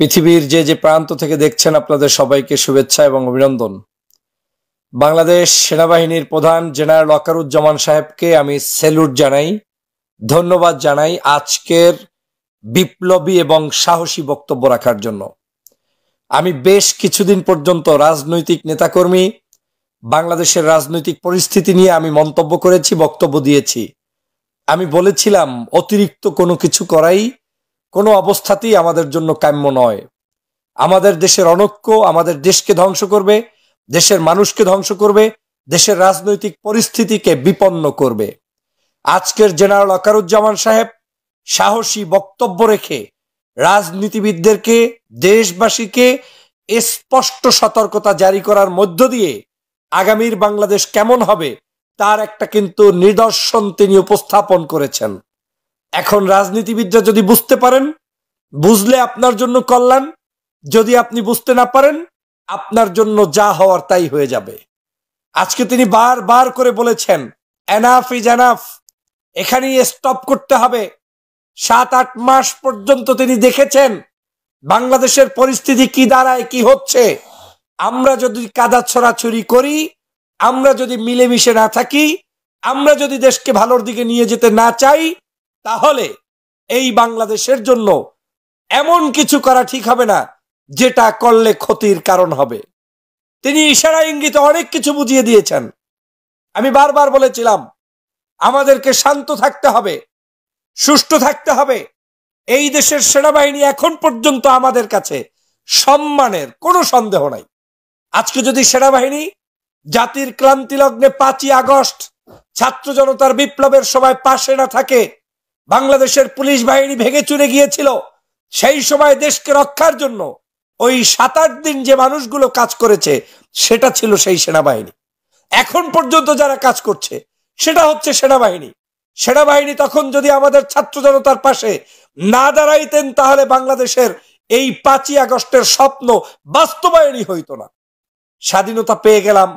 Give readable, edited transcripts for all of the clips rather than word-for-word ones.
পৃথিবীর যে যে প্রান্ত থেকে দেখছেন আপনাদের সবাইকে শুভেচ্ছা এবং অভিনন্দন। বাংলাদেশ সেনাবাহিনীর প্রধান জেনারেল ওয়াকারুজ্জামান সাহেবকে আমি স্যালুট জানাই, ধন্যবাদ জানাই আজকের বিপ্লবী এবং সাহসী বক্তব্য রাখার জন্য। আমি বেশ কিছুদিন পর্যন্ত রাজনৈতিক নেতাকর্মী, বাংলাদেশের রাজনৈতিক পরিস্থিতি নিয়ে আমি মন্তব্য করেছি, বক্তব্য দিয়েছি। আমি বলেছিলাম অতিরিক্ত কোনো কিছু করাই কোনো অবস্থাতেই আমাদের জন্য কাম্য নয়। আমাদের দেশের অনৈক্য আমাদের দেশকে ধ্বংস করবে, দেশের মানুষকে ধ্বংস করবে, দেশের রাজনৈতিক পরিস্থিতিকে বিপন্ন করবে। আজকের জেনারেল ওয়াকারুজ্জামান সাহেব সাহসী বক্তব্য রেখে রাজনীতিবিদদেরকে, দেশবাসীকে স্পষ্ট সতর্কতা জারি করার মধ্য দিয়ে আগামীর বাংলাদেশ কেমন হবে তার একটা কিন্তু নিদর্শন তিনি উপস্থাপন করেছেন। এখন রাজনীতিবিদরা যদি বুঝতে পারেন, বুঝলে আপনার জন্য কল্যাণ, যদি আপনি বুঝতে না পারেন আপনার জন্য যা হওয়ার তাই হয়ে যাবে। আজকে তিনি বারবার করে বলেছেন এনাফ ইজ এনাফ, এখানেই স্টপ করতে হবে। 7-8 মাস পর্যন্ত তিনি দেখেছেন বাংলাদেশের পরিস্থিতি কি দাঁড়ায়, কি হচ্ছে। আমরা যদি কাদা ছড়াছড়ি করি, আমরা যদি মিলেমিশে না থাকি, আমরা যদি দেশকে ভালোর দিকে নিয়ে যেতে না চাই, তাহলে এই বাংলাদেশের জন্য এমন কিছু করা ঠিক হবে না যেটা করলে ক্ষতির কারণ হবে। তিনি ইশারা ইঙ্গিতে অনেক কিছু বুঝিয়ে দিয়েছেন। আমি বারবার বলেছিলাম আমাদেরকে শান্ত থাকতে হবে, সুষ্ঠু থাকতে হবে। এই দেশের সেনাবাহিনী এখন পর্যন্ত আমাদের কাছে সম্মানের কোনো সন্দেহ নাই। আজকে যদি সেনাবাহিনী জাতির ক্রান্তি লগ্নে 5ই আগস্ট ছাত্র জনতার বিপ্লবের সময় পাশে না থাকে, বাংলাদেশের পুলিশ বাহিনী ভেঙে চুরে গিয়েছিল, সেই সময় দেশকে রক্ষার জন্য ওই 7-8 দিন যে মানুষগুলো কাজ করেছে সেটা ছিল সেই সেনাবাহিনী। এখন পর্যন্ত যারা কাজ করছে সেটা হচ্ছে সেনাবাহিনী। সেনাবাহিনী তখন যদি আমাদের ছাত্র জনতার পাশে না দাঁড়াইতেন তাহলে বাংলাদেশের এই 5ই আগস্টের স্বপ্ন বাস্তবায়নই হইতো না। স্বাধীনতা পেয়ে গেলাম,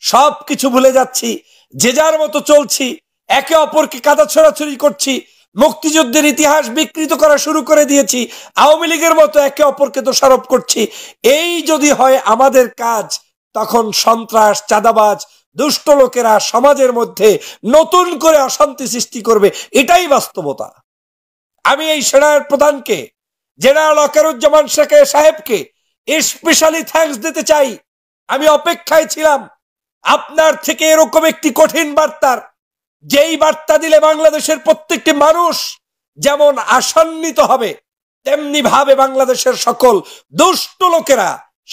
সব কিছু ভুলে যাচ্ছি, যে যার মতো চলছি, একে অপরকে কাদা ছড়াছড়ি করছি, মুক্তিযুদ্ধের ইতিহাস বিকৃত করা শুরু করে দিয়েছি, আওয়ামী লীগের মতো একে অপরকে দোষারোপ করছি। এই যদি হয় আমাদের কাজ, তখন সন্ত্রাস, চাঁদাবাজ, দুষ্ট লোকেরা সমাজের মধ্যে নতুন করে অশান্তি সৃষ্টি করবে, এটাই বাস্তবতা। আমি এই সেনার প্রধানকে, জেনারেল ওয়াকারুজ্জামান সাহেবকে স্পেশালি থ্যাঙ্কস দিতে চাই। আমি অপেক্ষায় ছিলাম আপনার থেকে এরকম একটি কঠিন বার্তার, যেই বার্তা দিলে বাংলাদেশের প্রত্যেকটি মানুষ যেমন আশান্বিত হবে, তেমনি ভাবে বাংলাদেশের সকল দুষ্ট লোকেরা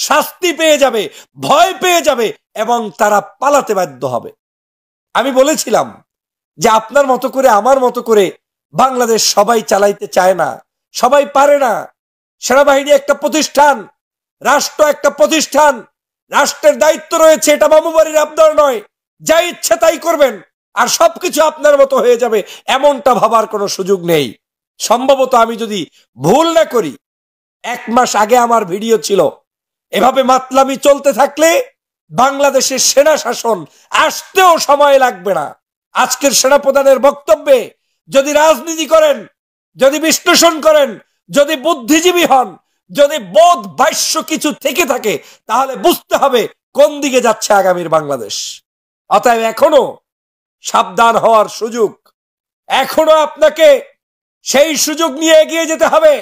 শাস্তি পেয়ে যাবে, ভয় পেয়ে যাবে এবং তারা পালাতে বাধ্য হবে। আমি বলেছিলাম যে আপনার মতো করে, আমার মতো করে বাংলাদেশ সবাই চালাইতে চায় না, সবাই পারে না। সেনাবাহিনী একটা প্রতিষ্ঠান, রাষ্ট্র একটা প্রতিষ্ঠান, রাষ্ট্রের দায়িত্ব রয়েছে, এটা মামু বাড়ির আবদার নয়। যা ইচ্ছে তাই করবেন আর সবকিছু আপনার মতো হয়ে যাবে, এমনটা ভাবার কোনো সুযোগ নেই। সম্ভবত আমি যদি ভুল না করি 1 মাস আগে আমার ভিডিও ছিল, এভাবে মাতলামি চলতে থাকলে বাংলাদেশের সেনা শাসন আসতেও সময় লাগবে না। আজকের সেনাপ্রধানের বক্তব্যে যদি রাজনীতি করেন, যদি বিশ্লেষণ করেন, যদি বুদ্ধিজীবী হন, যদি বোধ বাস্য কিছু থেকে থাকে, তাহলে বুঝতে হবে কোন দিকে যাচ্ছে আগামীর বাংলাদেশ। অতএব এখনো সাবধান হওয়ার সুযোগ, এখনো আপনাকে সেই সুযোগ নিয়ে এগিয়ে যেতে হবে।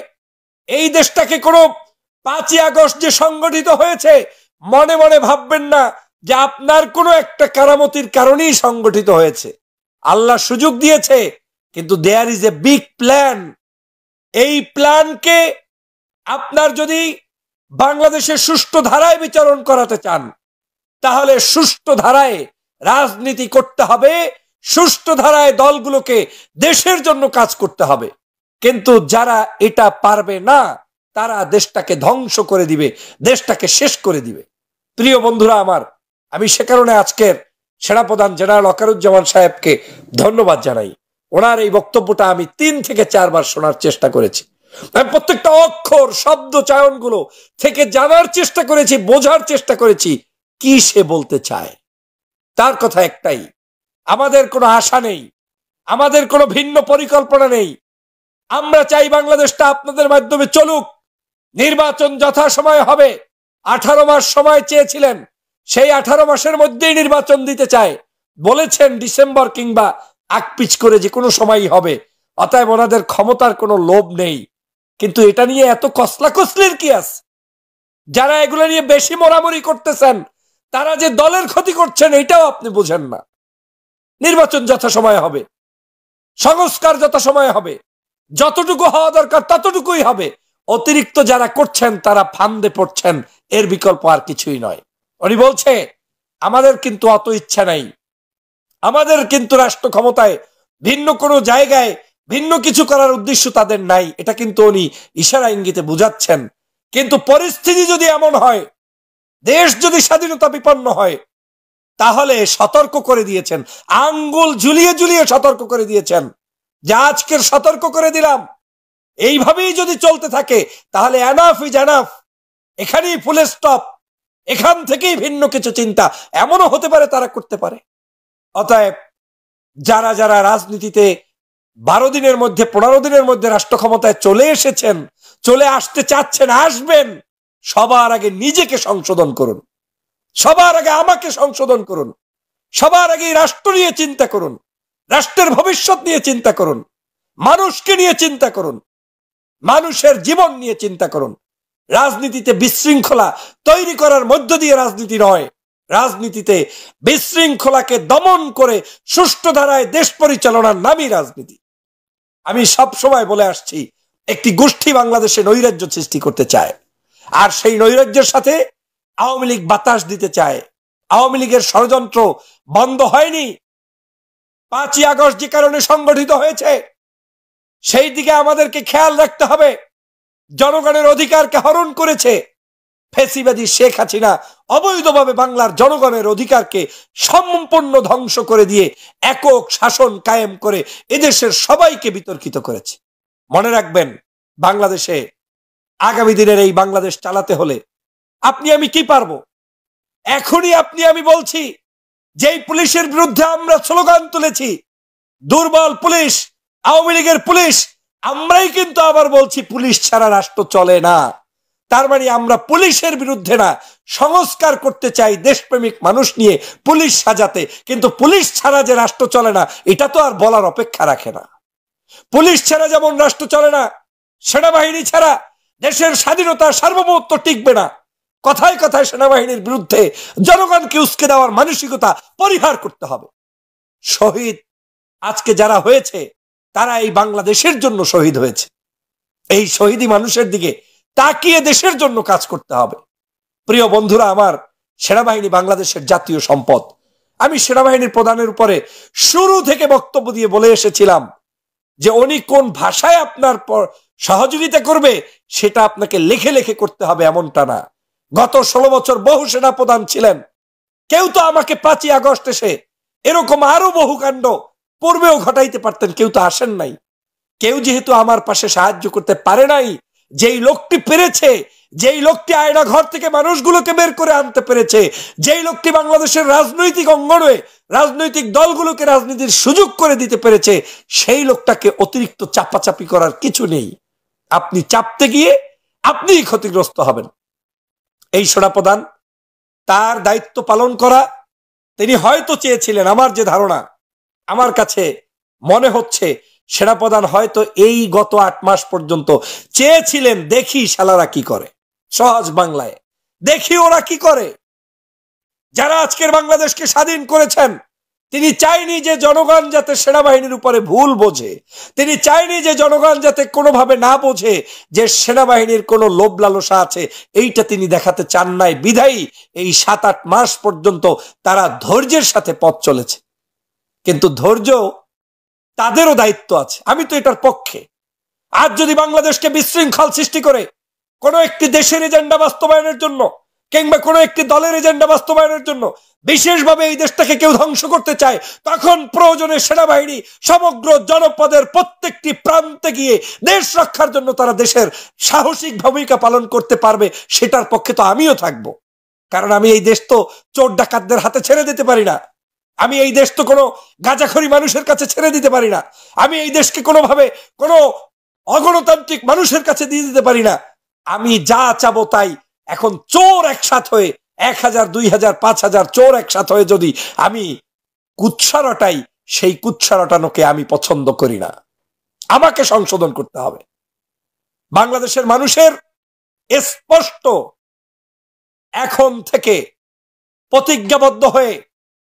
এই দেশটাকে কোনো 5ই আগস্ট যে সংগঠিত হয়েছে মনে মনে ভাববেন না যে আপনার কোনো একটা কারামতির কারণেই সংগঠিত হয়েছে। আল্লাহ সুযোগ দিয়েছে, কিন্তু there is a big plan. এই প্ল্যানকে আপনার যদি বাংলাদেশের সুষ্ঠু ধারায় বিচরণ করাতে চান, তাহলে সুষ্ঠু ধারায় রাজনীতি করতে হবে, সুষ্ঠু ধারায় দলগুলোকে দেশের জন্য কাজ করতে হবে। কিন্তু যারা এটা পারবে না তারা দেশটাকে ধ্বংস করে দিবে, দেশটাকে শেষ করে দিবে। প্রিয় বন্ধুরা আমার, আমি সে কারণে আজকের সেনাপ্রধান জেনারেল ওয়াকারুজ্জামান সাহেবকে ধন্যবাদ জানাই। ওনার এই বক্তব্যটা আমি 3 থেকে 4 বার শোনার চেষ্টা করেছি। আমি প্রত্যেকটা অক্ষর, শব্দ চয়নগুলো থেকে জানার চেষ্টা করেছি, বোঝার চেষ্টা করেছি কি সে বলতে চায়। তার কথা একটাই, আমাদের কোনো আশা নেই, আমাদের কোনো ভিন্ন পরিকল্পনা নেই। আমরা চাই বাংলাদেশটা আপনাদের মাধ্যমে চলুক, নির্বাচন যথাসময়ে হবে। 18 মাস সময় চেয়েছিলেন, সেই 18 মাসের মধ্যেই নির্বাচন দিতে চায়। বলেছেন ডিসেম্বর কিংবা আকপিচ করে যে কোনো সময়ই হবে। অতএব ওনাদের ক্ষমতার কোনো লোভ নেই। কিন্তু এটা নিয়ে এত কসলাকসলির কি আছে? যারা এগুলো নিয়ে বেশি মরামরি করতেছেন তারা যে দলের ক্ষতি করছেন এটাও আপনি বুঝেন না। নির্বাচন যথাসময়ে হবে, সংস্কার যথাসময়ে হবে, যতটুকু হওয়া দরকার ততটুকুই হবে। অতিরিক্ত যারা করছেন তারা ফান্দে পড়ছেন, এর বিকল্প আর কিছুই নয়। উনি বলছে আমাদের কিন্তু অত ইচ্ছা নাই, আমাদের কিন্তু রাষ্ট্র ক্ষমতায় ভিন্ন কোনো জায়গায় ভিন্ন কিছু করার উদ্দেশ্য তাদের নাই। এটা কিন্তু উনি ইশারা ইঙ্গিতে বুঝাচ্ছেন। কিন্তু পরিস্থিতি যদি এমন হয়, দেশ যদি স্বাধীনতা বিপন্ন হয়, তাহলে সতর্ক করে দিয়েছেন, আঙ্গুল ঝুলিয়ে ঝুলিয়ে সতর্ক করে দিয়েছেন যে আজকের সতর্ক করে দিলাম, এইভাবেই যদি চলতে থাকে তাহলে এনাফ ইজ এনাফ, এখানেই ফুল স্টপ, এখান থেকেই ভিন্ন কিছু চিন্তা এমনও হতে পারে তারা করতে পারে। অতএব যারা যারা রাজনীতিতে 12 দিনের মধ্যে 15 দিনের মধ্যে রাষ্ট্র ক্ষমতায় চলে এসেছেন, চলে আসতে চাচ্ছেন, আসবেন, সবার আগে নিজেকে সংশোধন করুন, সবার আগে আমাকে সংশোধন করুন, সবার আগে রাষ্ট্র নিয়ে চিন্তা করুন, রাষ্ট্রের ভবিষ্যৎ নিয়ে চিন্তা করুন, মানুষকে নিয়ে চিন্তা করুন, মানুষের জীবন নিয়ে চিন্তা করুন। রাজনীতিতে বিশৃঙ্খলা তৈরি করার মধ্য দিয়ে রাজনীতি নয়, রাজনীতিতে বিশৃঙ্খলাকে দমন করে সুষ্ঠু ধারায় দেশ পরিচালনার নামই রাজনীতি। আমি সব সময় বলে আসছি, একটি গোষ্ঠী বাংলাদেশে নৈরাজ্য সৃষ্টি করতে চায়, আর সেই নৈরাজ্যের সাথে আওয়ামী লীগ বাতাস দিতে চায়। আওয়ামী লীগের ষড়যন্ত্র বন্ধ হয়নি। 5ই আগস্ট যে কারণে সংগঠিত হয়েছে, সেই দিকে আমাদেরকে খেয়াল রাখতে হবে। জনগণের অধিকারকে হরণ করেছে ফ্যাসিবাদী শেখ হাসিনা, অবৈধভাবে বাংলার জনগণের অধিকারকে সম্পূর্ণ ধ্বংস করে দিয়ে একক শাসন কায়েম করে এদেশের সবাইকে বিতর্কিত করেছে। মনে রাখবেন, বাংলাদেশে আগামী দিনের এই বাংলাদেশ চালাতে হলে আপনি আমি কি পারবো? এখনই আপনি আমি বলছি, যেই পুলিশের বিরুদ্ধে আমরা স্লোগান তুলেছি, দুর্বল পুলিশ, আওয়ামী লীগের পুলিশ, আমরাই কিন্তু আবার বলছি পুলিশ ছাড়া রাষ্ট্র চলে না। তার মানে আমরা পুলিশের বিরুদ্ধে না, সংস্কার করতে চাই দেশপ্রেমিক মানুষ নিয়ে পুলিশ সাজাতে। কিন্তু পুলিশ ছাড়া যে রাষ্ট্র চলে না এটা তো আর বলার অপেক্ষা রাখে না। পুলিশ ছাড়া যেমন রাষ্ট্র চলে না, সেনাবাহিনী ছাড়া দেশের স্বাধীনতা সার্বভৌমত্ব টিকবে না। কথায় কথায় সেনাবাহিনীর বিরুদ্ধে জনগণকে উস্কে দেওয়ার মানসিকতা পরিহার করতে হবে। শহীদ আজকে যারা হয়েছে তারা এই বাংলাদেশের জন্য শহীদ হয়েছে। এই শহীদি মানুষের দিকে তাকিয়ে দেশের জন্য কাজ করতে হবে। প্রিয় বন্ধুরা আমার, সেনাবাহিনী বাংলাদেশের জাতীয় সম্পদ। আমি সেনাবাহিনীর প্রধানের উপরে শুরু থেকে বক্তব্য দিয়ে বলে এসেছিলাম যে উনি কোন ভাষায় আপনার সহযোগিতা করবে সেটা আপনাকে লেখে লেখে করতে হবে এমনটা না। গত 16 বছর বহু সেনা প্রধান ছিলেন, কেউ তো আমাকে 5ই আগস্ট এসে এরকম আরো বহু কাণ্ড পূর্বেও ঘটাইতে পারতেন, কেউ তো আসেন নাই। কেউ যেহেতু আমার পাশে সাহায্য করতে পারে নাই, যেই লোকটি পেরেছে, যেই লোকটি আয়না ঘর থেকে মানুষগুলোকে বের করে আনতে পেরেছে, যেই লোকটি বাংলাদেশের রাজনৈতিক অঙ্গনে রাজনৈতিক দলগুলোকে রাজনীতির সুযোগ করে দিতে পেরেছে, সেই লোকটাকে অতিরিক্ত চাপাচাপি করার কিছু নেই। আপনি চাপতে গিয়ে আপনিই ক্ষতিগ্রস্ত হবেন। এই সেনাপ্রধান তার দায়িত্ব পালন করা তিনি হয়তো চেয়েছিলেন, আমার যে ধারণা, আমার কাছে মনে হচ্ছে সেনাপ্রধান হয়তো এই গত 8 মাস পর্যন্ত চেয়েছিলেন দেখি শালারা কি করে, সহজ বাংলায় দেখি ওরা কি করে। যারা আজকের বাংলাদেশকে স্বাধীন করেছেন, তিনি চাইনি যে জনগণ যাতে সেনাবাহিনীর উপরে ভুল বোঝে, তিনি চাইনি যে জনগণ যাতে কোনোভাবে না বোঝে যে সেনাবাহিনীর কোনো লোভ লালসা আছে, এইটা তিনি দেখাতে চান নাই। বিধায়ী এই 7-8 মাস পর্যন্ত তারা ধৈর্যের সাথে পথ চলেছে। কিন্তু ধৈর্য তাদেরও দায়িত্ব আছে, আমি তো এটার পক্ষে। আজ যদি বাংলাদেশকে বিশৃঙ্খল সৃষ্টি করে কোনো একটি দেশের এজেন্ডা বাস্তবায়নের জন্য কিংবা কোনো একটি দলের এজেন্ডা বাস্তবায়নের জন্য বিশেষভাবে এই দেশটাকে কেউ ধ্বংস করতে চায়, তখন প্রয়োজনে সেনাবাহিনী সমগ্র জনপদের প্রত্যেকটি প্রান্তে গিয়ে দেশ রক্ষার জন্য তারা দেশের সাহসিক ভূমিকা পালন করতে পারবে। সেটার পক্ষে তো আমিও থাকবো, কারণ আমি এই দেশ তো চোর ডাকাতদের হাতে ছেড়ে দিতে পারি না। আমি এই দেশ তো কোনো গাঁজাখড়ি মানুষের কাছে ছেড়ে দিতে পারি না। আমি এই দেশকে কোনোভাবে কোনো অগণতান্ত্রিক মানুষের কাছে দিয়ে দিতে পারি না। আমি যা চাবো তাই। এখন চোর একসাথ হয়ে 1000, 2000, 5000 চোর একসাথ হয়ে যদি আমি কুৎসা রটাই, সেই কুৎসা রটানোকে আমি পছন্দ করি না। আমাকে সংশোধন করতে হবে। বাংলাদেশের মানুষের স্পষ্ট এখন থেকে প্রতিজ্ঞাবদ্ধ হয়ে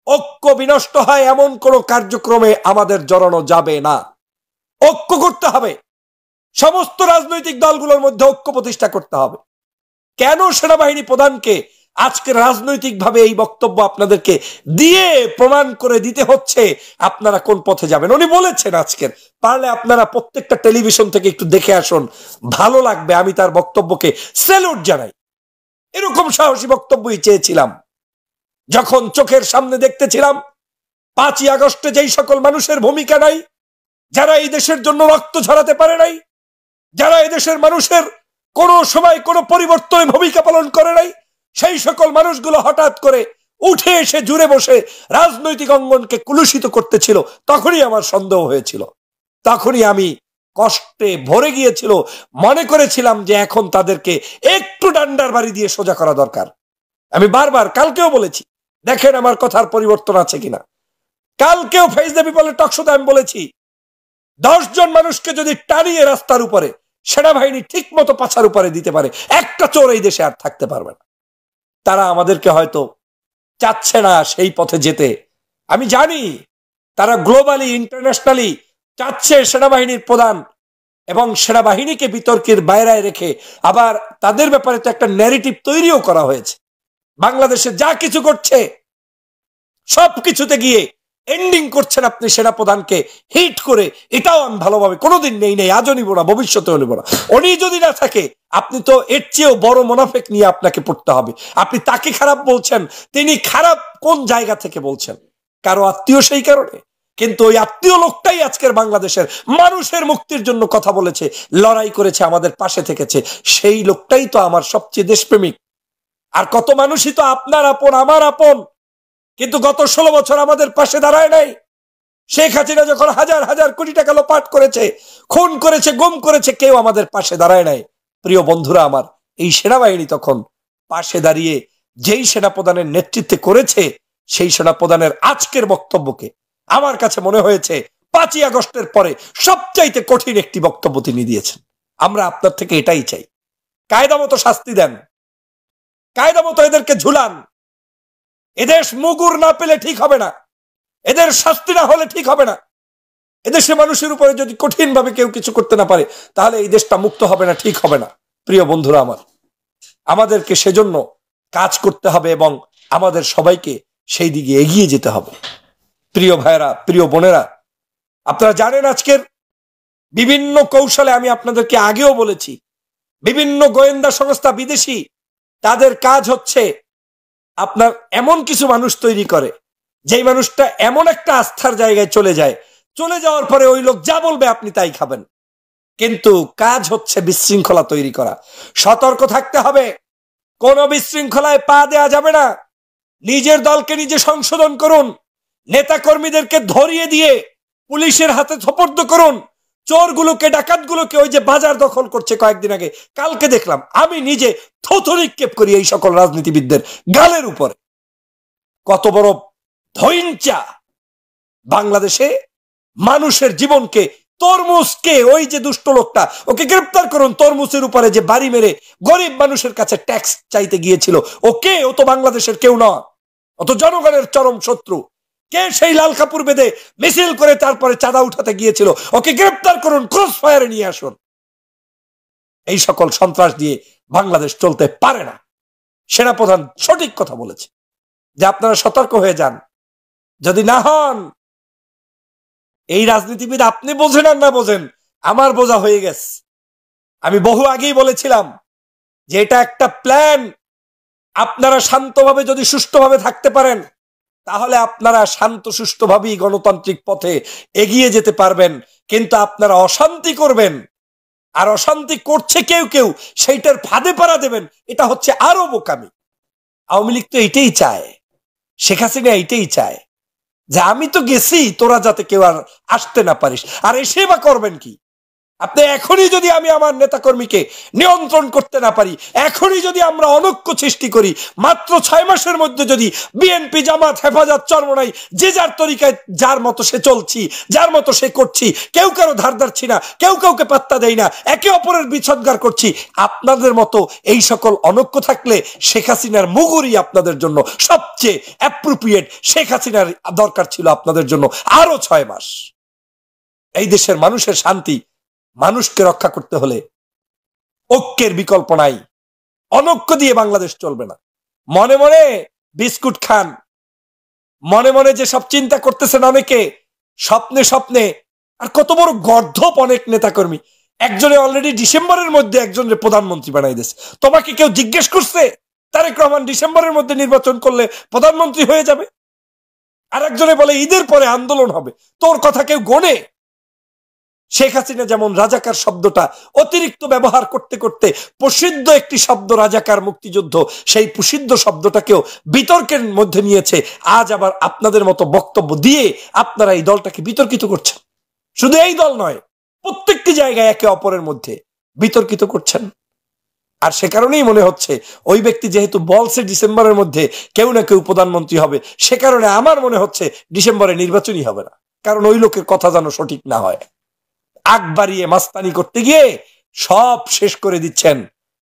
ঐক্য বিনষ্ট হয় এমন কোন কার্যক্রমে আমাদের জড়ানো যাবে না। ঐক্য করতে হবে। সমস্ত রাজনৈতিক দলগুলোর মধ্যে ঐক্য প্রতিষ্ঠা করতে হবে। কেন সেনাবাহিনী প্রধানকে আজকে রাজনৈতিকভাবে এই বক্তব্য আপনাদেরকে দিয়ে প্রমাণ করে দিতে হচ্ছে আপনারা কোন পথে যাবেন? উনি বলেছেন আজকের, পারলে আপনারা প্রত্যেকটা টেলিভিশন থেকে একটু দেখে আসুন, ভালো লাগবে। আমি তার বক্তব্যকে স্যালুট জানাই। এরকম সাহসী বক্তব্যই চেয়েছিলাম যখন চোখের সামনে দেখতেছিলাম 5ই আগস্টে যেই সকল মানুষের ভূমিকা নাই, যারা এই দেশের জন্য রক্ত ঝরাতে পারে নাই, যারা এই দেশের মানুষের কোনো সময় কোনো পরিবর্তনে ভূমিকা পালন করে নাই, সেই সকল মানুষগুলো হঠাৎ করে উঠে এসে জুড়ে বসে রাজনৈতিক অঙ্গনকে কুলুষিত করতেছিল। তখনই আমার সন্দেহ হয়েছিল, তখনই আমি কষ্টে ভরে গিয়েছিল। মনে করেছিলাম যে এখন তাদেরকে একটু ডান্ডার বাড়ি দিয়ে সোজা করা দরকার। আমি বারবার কালকেও বলেছি, দেখেন আমার কথার পরিবর্তন আছে কিনা। কালকেও ফেস দ্য পিপলের টকশোতে আমি বলেছি, 10 জন মানুষকে যদি টানিয়ে রাস্তার উপরে সেনাবাহিনী ঠিক মতো পাছার উপরে দিতে পারে, একটা চোর এই দেশে আর থাকতে পারবে না। তারা আমাদেরকে হয়তো চাচ্ছে না সেই পথে যেতে। আমি জানি তারা গ্লোবালি ইন্টারন্যাশনালি চাচ্ছে সেনাবাহিনীর প্রধান এবং সেনাবাহিনীকে বিতর্কের বাইরে রেখে, আবার তাদের ব্যাপারে তো একটা ন্যারেটিভ তৈরিও করা হয়েছে। বাংলাদেশে যা কিছু করছে সবকিছুতে গিয়ে এন্ডিং করছেন আপনি সেনাপ্রধানকে হিট করে। এটাও আমি ভালোভাবে কোনোদিন নেই, আজও নিব না, ভবিষ্যতেও নিব না। উনি যদি না থাকে, আপনি তো এর চেয়েও বড় মুনাফিক নিয়ে আপনাকে পড়তে হবে। আপনি তাকে খারাপ বলছেন, তিনি খারাপ কোন জায়গা থেকে বলছেন? কারো আত্মীয়, সেই কারণে। কিন্তু ওই আত্মীয় লোকটাই আজকের বাংলাদেশের মানুষের মুক্তির জন্য কথা বলেছে, লড়াই করেছে, আমাদের পাশে থেকেছে। সেই লোকটাই তো আমার সবচেয়ে দেশপ্রেমিক। আর কত মানুষই তো আপনার আপন, আমার আপন, কিন্তু গত 16 বছর আমাদের পাশে দাঁড়ায় নাই। শেখ হাসিনা যখন হাজার হাজার কোটি টাকা লোপাট করেছে, খুন করেছে, গুম করেছে, কেউ আমাদের পাশে দাঁড়ায় নাই। প্রিয় বন্ধুরা আমার, এই সেনাবাহিনী তখন পাশে দাঁড়িয়ে যেই সেনাপ্রধানের নেতৃত্বে করেছে, সেই সেনাপ্রধানের আজকের বক্তব্যকে আমার কাছে মনে হয়েছে 5ই আগস্টের পরে সবচাইতে কঠিন একটি বক্তব্য তিনি দিয়েছেন। আমরা আপনার থেকে এটাই চাই, কায়দা মতো শাস্তি দেন, কায়দা মতো এদেরকে ঝুলান। এদেশ মুগুর না পেলে ঠিক হবে না, এদের শাস্তি না হলে ঠিক হবে না। এদেশে মানুষের উপরে যদি কঠিন ভাবে কেউ কিছু করতে না পারে, তাহলে এই দেশটা মুক্ত হবে না, ঠিক হবে না। প্রিয় বন্ধুরা আমার, আমাদেরকে সেজন্য কাজ করতে হবে এবং আমাদের সবাইকে সেই দিকে এগিয়ে যেতে হবে। প্রিয় ভাইরা, প্রিয় বোনেরা, আপনারা জানেন আজকের বিভিন্ন কৌশলে, আমি আপনাদেরকে আগেও বলেছি, বিভিন্ন গোয়েন্দা সংস্থা বিদেশি, তাদের কাজ হচ্ছে আপনার এমন কিছু মানুষ তৈরি করে, যেই মানুষটা এমন একটা আস্থার জায়গায় চলে যায়, চলে যাওয়ার পরে ওই লোক যা বলবে আপনি তাই খাবেন। কিন্তু কাজ হচ্ছে বিশৃঙ্খলা তৈরি করা। সতর্ক থাকতে হবে, কোন বিশৃঙ্খলায় পা দেয়া যাবে না। নিজের দলকে নিজে সংশোধন করুন, নেতা কর্মীদেরকে ধরিয়ে দিয়ে পুলিশের হাতে সোপর্দ করুন। চোরগুলোকে, ডাকাতগুলোকে, ওই যে বাজার দখল করছে কয়েকদিন আগে, কালকে দেখলাম, আমি নিজে থুথু নিক্ষেপ করি এই সকল রাজনীতিবিদদের গালের উপরে। কত বড় ধৈর্যা! বাংলাদেশে মানুষের জীবনকে, তরমুজকে, ওই যে দুষ্ট লোকটা, ওকে গ্রেপ্তার করুন। তরমুজের উপরে যে বাড়ি মেরে গরিব মানুষের কাছে ট্যাক্স চাইতে গিয়েছিল, ওকে, ও তো বাংলাদেশের কেউ না, ও তো জনগণের চরম শত্রু। কে সেই লাল কাপড় বেঁধে মিছিল করে তারপরে চাঁদা উঠাতে গিয়েছিল, ওকে গ্রেপ্তার করুন, ক্রস ফায়ারে নিয়ে আসুন। এই সকল সন্ত্রাস দিয়ে বাংলাদেশ চলতে পারে না। সেনাপ্রধান সঠিক কথা বলেছে যে আপনারা সতর্ক হয়ে যান। যদি না হন, এই রাজনীতিবিদ আপনি বোঝেন আর না বোঝেন, আমার বোঝা হয়ে গেছে। আমি বহু আগেই বলেছিলাম যে এটা একটা প্ল্যান। আপনারা শান্তভাবে যদি সুষ্ঠুভাবে থাকতে পারেন, তাহলে আপনারা শান্ত সুষ্ঠুভাবেই গণতান্ত্রিক পথে এগিয়ে যেতে পারবেন। কিন্তু আপনারা অশান্তি করবেন, আর অশান্তি করছে কেউ কেউ, সেইটার ফাঁদে পাড়া দেবেন, এটা হচ্ছে আরো বোকামি। আওয়ামী লীগ তো এটাই চায়, শেখ হাসিনা এইটাই চায় যে আমি তো গেছি, তোরা যাতে কেউ আর আসতে না পারিস। আর এসে বা করবেন কি? আপনি এখনই যদি আমি আমার নেতাকর্মীকে নিয়ন্ত্রণ করতে না পারি, এখনই যদি আমরা অনৈক্য সৃষ্টি করি, মাত্র 6 মাসের মধ্যে যদি বিএনপি, জামাত, হেফাজত, চরমনাই যে যার তরিকায় যার মতো সে চলছি, যার মতো সে করছি, কেউ কারো ধার ধারছি না, কেউ কাউকে পাত্তা দেই না, একে অপরের বিচ্ছদগার করছি, আপনাদের মতো এই সকল অনৈক্য থাকলে শেখ হাসিনার মুগুরই আপনাদের জন্য সবচেয়ে অ্যাপ্রোপ্রিয়েট। শেখ হাসিনার দরকার ছিল আপনাদের জন্য আরো 6 মাস। এই দেশের মানুষের শান্তি, মানুষকে রক্ষা করতে হলে ঐক্যের বিকল্প নাই। অনৈক্য দিয়ে বাংলাদেশ চলবে না। মনে মনে বিস্কুট খান, মনে মনে যে সব চিন্তা করতেছেন অনেকে, স্বপ্নে স্বপ্নে, আর কত বড় গর্ধপ অনেক নেতাকর্মী। একজনে অলরেডি ডিসেম্বরের মধ্যে একজনের প্রধানমন্ত্রী বানাই দিয়েছে। তোমাকে কেউ জিজ্ঞেস করছে তারেক রহমান ডিসেম্বরের মধ্যে নির্বাচন করলে প্রধানমন্ত্রী হয়ে যাবে? আর একজনে বলে ঈদের পরে আন্দোলন হবে। তোর কথা কেউ গোনে? শেখ হাসিনা যেমন রাজাকার শব্দটা অতিরিক্ত ব্যবহার করতে করতে প্রসিদ্ধ একটি শব্দ রাজাকার, মুক্তিযুদ্ধ, সেই প্রসিদ্ধ শব্দটাকেও বিতর্কের মধ্যে নিয়েছে। আজ আবার আপনাদের মতো বক্তব্য দিয়ে আপনারা এই দলটাকে বিতর্কিত করছেন। শুধু এই দল নয়, প্রত্যেকটি জায়গায় একে অপরের মধ্যে বিতর্কিত করছেন। আর সে কারণেই মনে হচ্ছে ওই ব্যক্তি যেহেতু বলছে ডিসেম্বরের মধ্যে কেউ না কেউ প্রধানমন্ত্রী হবে, সে কারণে আমার মনে হচ্ছে ডিসেম্বরে নির্বাচনই হবে না। কারণ ওই লোকের কথা যেন সঠিক না হয়। আগ বাড়িয়ে মাস্তানি করতে গিয়ে সব শেষ করে দিচ্ছেন,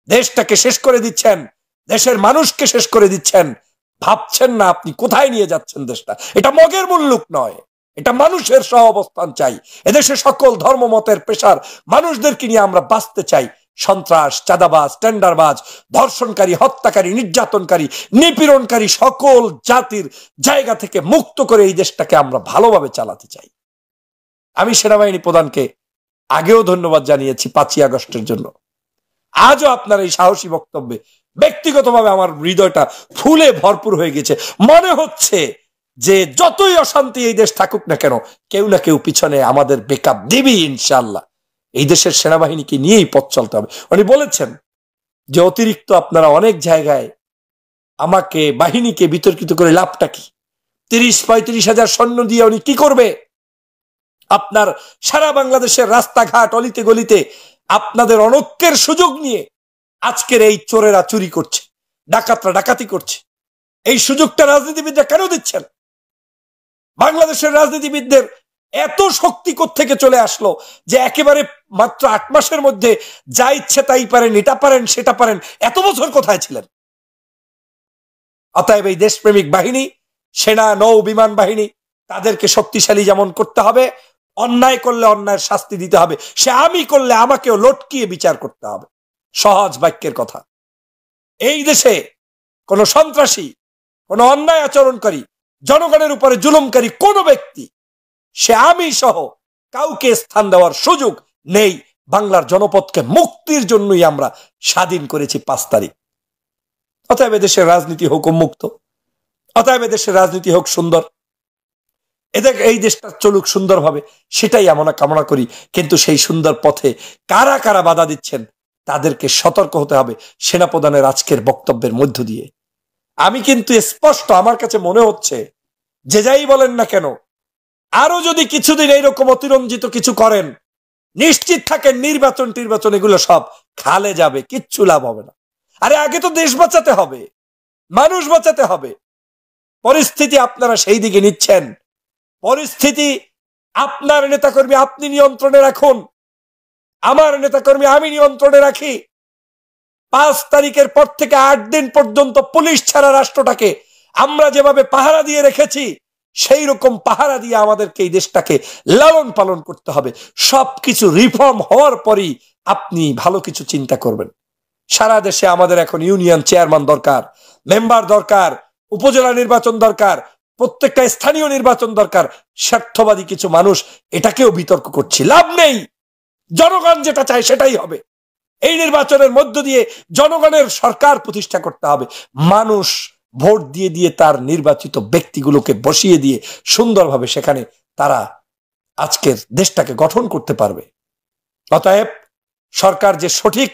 দেশটাকে শেষ করে দিচ্ছেন, দেশের মানুষকে শেষ করে দিচ্ছেন। ভাবছেন না আপনি কোথায় নিয়ে যাচ্ছেন দেশটা। এটা মগের মুল্লুক নয়, এটা মানুষের সহ অবস্থান চাই। এদেশে সকল ধর্ম মতের পেশার মানুষদেরকে নিয়ে আমরা বাঁচতে চাই। সন্ত্রাস, চাঁদাবাজ, টেন্ডারবাজ, ধর্ষণকারী, হত্যাকারী, নির্যাতনকারী, নিপীড়নকারী সকল জাতির জায়গা থেকে মুক্ত করে এই দেশটাকে আমরা ভালোভাবে চালাতে চাই। আমি সেনাবাহিনী প্রধানকে আগেও ধন্যবাদ জানিয়েছি 5ই আগস্টের জন্য। আজও আপনার এই সাহসী বক্তব্যে ব্যক্তিগতভাবে আমার হৃদয়টা ফুলে ভরপুর হয়ে গেছে। মনে হচ্ছে যে যতই অশান্তি এই দেশ থাকুক না কেন, কেউ না কেউ পিছনে আমাদের ব্যাকআপ দিবি ইনশাআল্লাহ। এই দেশের সেনাবাহিনীকে নিয়েই পথ চলতে হবে। উনি বলেছেন যে অতিরিক্ত আপনারা অনেক জায়গায় আমাকে, বাহিনীকে বিতর্কিত করে লাভটা কি? 30-35 হাজার সৈন্য দিয়ে উনি কি করবে? আপনার সারা বাংলাদেশের রাস্তাঘাট, অলিতে গলিতে আপনাদের অনৈক্যের সুযোগ নিয়ে আজকের এই চোরেরা চুরি করছে, ডাকাতরা ডাকাতি করছে। এই সুযোগটা রাজনীতিবিদরা কেন দিচ্ছেন? বাংলাদেশের রাজনীতিবিদদের এত শক্তি কোত্থেকে চলে আসলো যে একেবারে মাত্র 8 মাসের মধ্যে যা ইচ্ছে তাই পারেন, এটা পারেন, সেটা পারেন। এত বছর কোথায় ছিলেন? অতএব এই দেশপ্রেমিক বাহিনী, সেনা, নৌ, বিমান বাহিনী, তাদেরকে শক্তিশালী যেমন করতে হবে, অন্যায় করলে অন্যায়ের শাস্তি দিতে হবে। সে আমি করলে আমাকেও লটকিয়ে বিচার করতে হবে। সহজ বাক্যের কথা। এই দেশে কোন সন্ত্রাসী, কোন অন্যায় আচরণকারী, জনগণের উপরে জুলুমকারী কোন ব্যক্তি, সে আমি সহ কাউকে স্থান দেওয়ার সুযোগ নেই। বাংলার জনপদকে মুক্তির জন্যই আমরা স্বাধীন করেছি 5 তারিখ। অতএব দেশের রাজনীতি হোক মুক্ত, অতএব দেশের রাজনীতি হোক সুন্দর, এই দেশটা চলুক সুন্দরভাবে, সেটাই আমরা কামনা করি। কিন্তু সেই সুন্দর পথে কারা কারা বাধা দিচ্ছেন তাদেরকে সতর্ক হতে হবে সেনাপ্রধানের আজকের বক্তব্যের মধ্য দিয়ে। আমি কিন্তু স্পষ্ট, আমার কাছে মনে হচ্ছে যে যাই বলেন না কেন, আরো যদি কিছুদিন এইরকম অতিরঞ্জিত কিছু করেন, নিশ্চিত থাকেন নির্বাচন এগুলো সব খালে যাবে, কিচ্ছু লাভ হবে না। আরে আগে তো দেশ বাঁচাতে হবে, মানুষ বাঁচাতে হবে। পরিস্থিতি আপনারা সেই দিকে নিচ্ছেন। পরিস্থিতি আপনার নেতাকর্মী আপনি নিয়ন্ত্রণে রাখুন, আমার নেতাকর্মী আমি নিয়ন্ত্রণে রাখি। 5 তারিখের পর থেকে 8 দিন পর্যন্ত পুলিশ ছাড়া রাষ্ট্রটাকে আমরা যেভাবে পাহারা দিয়ে রেখেছি, সেই রকম পাহারা দিয়ে আমাদেরকে এই দেশটাকে লালন পালন করতে হবে। সবকিছু রিফর্ম হওয়ার পরই আপনি ভালো কিছু চিন্তা করবেন। সারা দেশে আমাদের এখন ইউনিয়ন চেয়ারম্যান দরকার, মেম্বার দরকার, উপজেলা নির্বাচন দরকার, প্রত্যেকটা স্থানীয় নির্বাচন দরকার। স্বার্থবাদী কিছু মানুষ এটাকেও বিতর্ক করছে, লাভ নেই। জনগণ যেটা চায় সেটাই হবে। এই নির্বাচনের মধ্য দিয়ে জনগণের সরকার প্রতিষ্ঠা করতে হবে। মানুষ ভোট দিয়ে দিয়ে তার নির্বাচিত ব্যক্তিগুলোকে বসিয়ে দিয়ে সুন্দরভাবে সেখানে তারা আজকের দেশটাকে গঠন করতে পারবে। অতএব সরকার যে সঠিক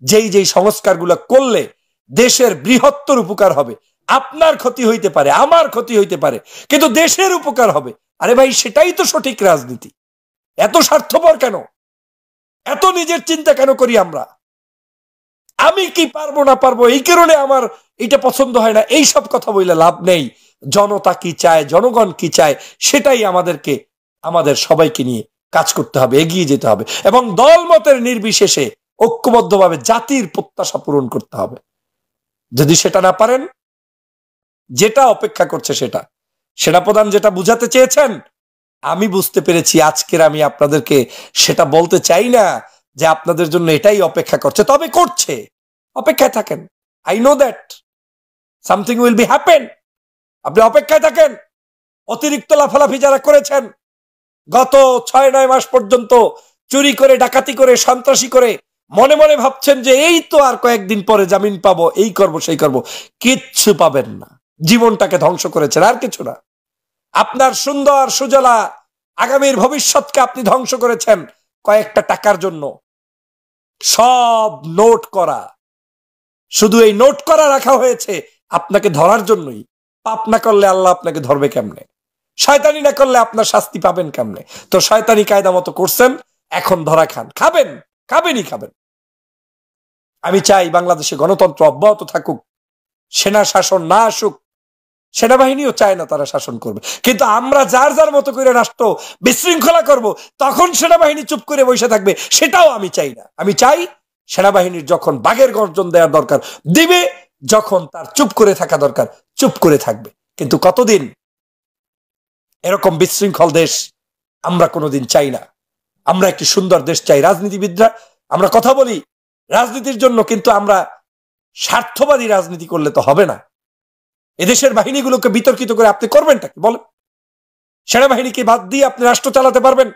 যেই সংস্কারগুলো করলে দেশের বৃহত্তর উপকার হবে, আপনার ক্ষতি হইতে পারে, আমার ক্ষতি হইতে পারে, কিন্তু দেশের উপকার হবে। আরে ভাই, সেটাই তো সঠিক রাজনীতি। এত স্বার্থপর কেন? এত নিজের চিন্তা কেন করি আমরা? আমি কি পারবো না পারবো, এই কারণে আমার এটা পছন্দ হয় না, এই সব কথা বললে লাভ নেই। জনতা কি চায়, জনগণ কি চায়, সেটাই আমাদেরকে, আমাদের সবাইকে নিয়ে কাজ করতে হবে, এগিয়ে যেতে হবে এবং দলমতের নির্বিশেষে ঐক্যবদ্ধভাবে জাতির প্রত্যাশা পূরণ করতে হবে। যদি সেটা না পারেন, যেটা অপেক্ষা করছে সেটা, সেনাপ্রধান যেটা বুঝাতে চেয়েছেন আমি বুঝতে পেরেছি। আজকের আমি আপনাদেরকে সেটা বলতে চাই না যে আপনাদের জন্য এটাই অপেক্ষা করছে, তবে করছে, অপেক্ষায় থাকেন। I know that something will be happen. আপনি অপেক্ষায় থাকেন। অতিরিক্ত লাফালাফি যারা করেছেন গত 6-9 মাস পর্যন্ত, চুরি করে, ডাকাতি করে, সন্ত্রাসী করে, মনে মনে ভাবছেন যে এই তো আর কয়েকদিন পরে জামিন পাবো, এই করব সেই করব, কিচ্ছু পাবেন না। জীবনটাকে ধ্বংস করেছেন, আর কিছু না। আপনার সুন্দর সুজলা আগামীর ভবিষ্যৎকে আপনি ধ্বংস করেছেন কয়েকটা টাকার জন্য। সব নোট করা, শুধু এই নোট করা রাখা হয়েছে আপনাকে ধরার জন্যই। পাপ না করলে আল্লাহ আপনাকে ধরবে কেমনে? শয়তানি না করলে আপনার শাস্তি পাবেন কেমনে? তো শয়তানি কায়দা মতো করছেন, এখন ধরা খান, খাবেন, খাবেনই খাবেন। আমি চাই বাংলাদেশে গণতন্ত্র অব্যাহত থাকুক, সেনা শাসন না আসুক। সেনাবাহিনীও চায় না তারা শাসন করবে, কিন্তু আমরা যার যার মতো করে রাষ্ট্র বিশৃঙ্খলা করব, তখন সেনাবাহিনী চুপ করে বসে থাকবে, সেটাও আমি চাই না। আমি চাই সেনাবাহিনীর যখন বাঘের গর্জন দেওয়ার দরকার দিবে, যখন তার চুপ করে থাকা দরকার চুপ করে থাকবে। কিন্তু কতদিন এরকম বিশৃঙ্খল দেশ আমরা কোনোদিন চাই না। আমরা একটি সুন্দর দেশ চাই। রাজনীতিবিদরা আমরা কথা বলি রাজনীতির জন্য, কিন্তু আমরা স্বার্থবাদী রাজনীতি করলে তো হবে না। এদেশের বাহিনীগুলোকে বিতর্কিত করে আপনি করবেনটা কি বলেন? সেনাবাহিনীকে বাদ দিয়ে আপনি রাষ্ট্র চালাতে পারবেন?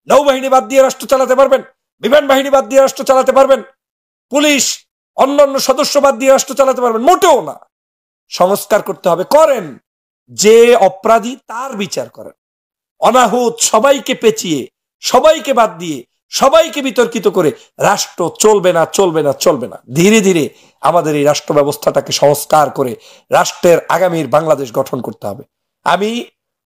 নৌবাহিনী বাদ দিয়ে রাষ্ট্র চালাতে পারবেন? বিমান বাহিনী বাদ দিয়ে রাষ্ট্র চালাতে পারবেন? পুলিশ অন্যান্য সদস্য বাদ দিয়ে রাষ্ট্র চালাতে পারবেন? মোটেও না। সংস্কার করতে হবে, করেন। যে অপরাধী তার বিচার করেন। অনাহুত সবাইকে পেঁচিয়ে, সবাইকে বাদ দিয়ে, সবাইকে বিতর্কিত করে রাষ্ট্র চলবে না, চলবে না, চলবে না। ধীরে ধীরে আমাদের এই রাষ্ট্র ব্যবস্থাটাকে সংস্কার করে রাষ্ট্রের আগামীর বাংলাদেশ গঠন করতে হবে। আমি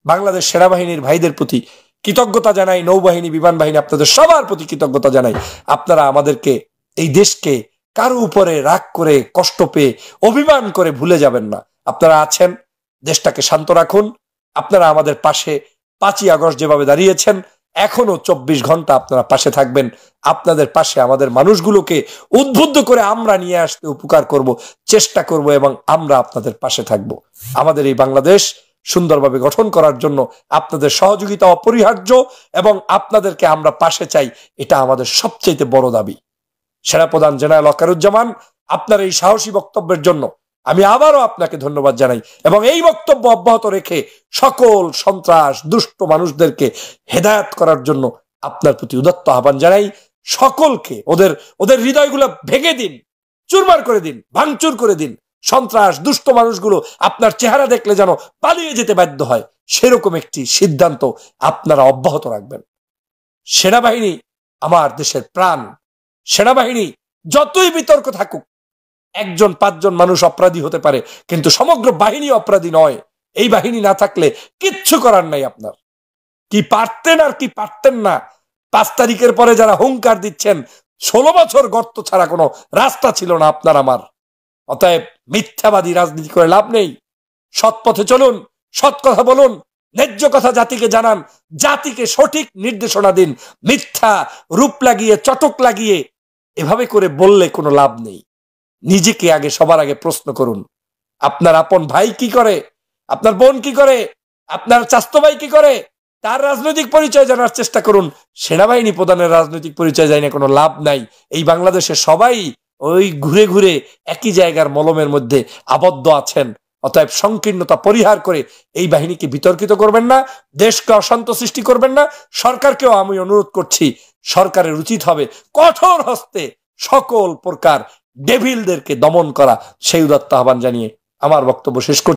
বাংলাদেশ সেনাবাহিনীর ভাইদের প্রতি কৃতজ্ঞতা জানাই, নৌবাহিনী, বিমান বাহিনী, আপনাদের সবার প্রতি কৃতজ্ঞতা জানাই। আপনারা আমাদেরকে, এই দেশকে কারো উপরে রাগ করে, কষ্ট পেয়ে, অভিমান করে ভুলে যাবেন না। আপনারা আছেন, দেশটাকে শান্ত রাখুন। আপনারা আমাদের পাশে 5ই আগস্ট যেভাবে দাঁড়িয়েছেন, এখনো 24 ঘন্টা আপনারা পাশে থাকবেন। আপনাদের পাশে আমাদের মানুষগুলোকে উদ্বুদ্ধ করে আমরা নিয়ে আসতে উপকার করব, চেষ্টা করব এবং আমরা আপনাদের পাশে থাকব। আমাদের এই বাংলাদেশ সুন্দরভাবে গঠন করার জন্য আপনাদের সহযোগিতা অপরিহার্য এবং আপনাদেরকে আমরা পাশে চাই, এটা আমাদের সবচেয়ে বড় দাবি। সেনাপ্রধান জেনারেল ওয়াকারুজ্জামান, আপনার এই সাহসী বক্তব্যের জন্য আমি আবারও আপনাকে ধন্যবাদ জানাই এবং এই বক্তব্য অব্যাহত রেখে সকল সন্ত্রাস দুষ্ট মানুষদেরকে হেদায়েত করার জন্য আপনার প্রতি উদাত্ত আহ্বান জানাই। সকলকে ওদের হৃদয়গুলো ভেঙে দিন, চুরমার করে দিন, ভাঙচুর করে দিন। সন্ত্রাস দুষ্ট মানুষগুলো আপনার চেহারা দেখলে যেন পালিয়ে যেতে বাধ্য হয়, সেরকম একটি সিদ্ধান্ত আপনারা অব্যাহত রাখবেন। সেনাবাহিনী আমার দেশের প্রাণ। সেনাবাহিনী যতই বিতর্ক থাকুক, 1-5 মানুষ অপরাধী হতে পারে, কিন্তু সমগ্র বাহিনী অপরাধী নয়। এই বাহিনী না থাকলে কিচ্ছু করার নাই আপনার। কি পারতেন আর কি পারতেন না, 5 তারিখের পরে যারা হুঙ্কার দিচ্ছেন, 16 বছর গর্ত ছাড়া কোনো রাস্তা ছিল না আপনার আমার। অতএব মিথ্যাবাদী রাজনীতি করে লাভ নেই। সৎ পথে চলুন, সৎ কথা বলুন, ন্যায্য কথা জাতিকে জানান, জাতিকে সঠিক নির্দেশনা দিন। মিথ্যা রূপ লাগিয়ে, চটক লাগিয়ে এভাবে করে বললে কোনো লাভ নেই। নিজেকে আগে, সবার আগে প্রশ্ন করুন, আপনার আপন ভাই কি করে, আপনার বোন কি করে, আপনার চাচাতো ভাই কি করে, তার রাজনৈতিক পরিচয় জানার চেষ্টা করুন। সেনাবাহিনী প্রধানের রাজনৈতিক পরিচয় জানিয়ে কোনো লাভ নাই। এই বাংলাদেশে সবাই ওই ঘুরে ঘুরে একই জায়গার মলমের মধ্যে আবদ্ধ আছেন। অতএব সংকীর্ণতা পরিহার করে এই বাহিনীকে বিতর্কিত করবেন না, দেশকে অশান্ত সৃষ্টি করবেন না। সরকারকেও আমি অনুরোধ করছি, সরকারের উচিত হবে কঠোর হস্তে সকল প্রকার ডেভিলদেরকে দমন করা। সেই উদাত্ত আহ্বান জানিয়ে আমার বক্তব্য শেষ করছি।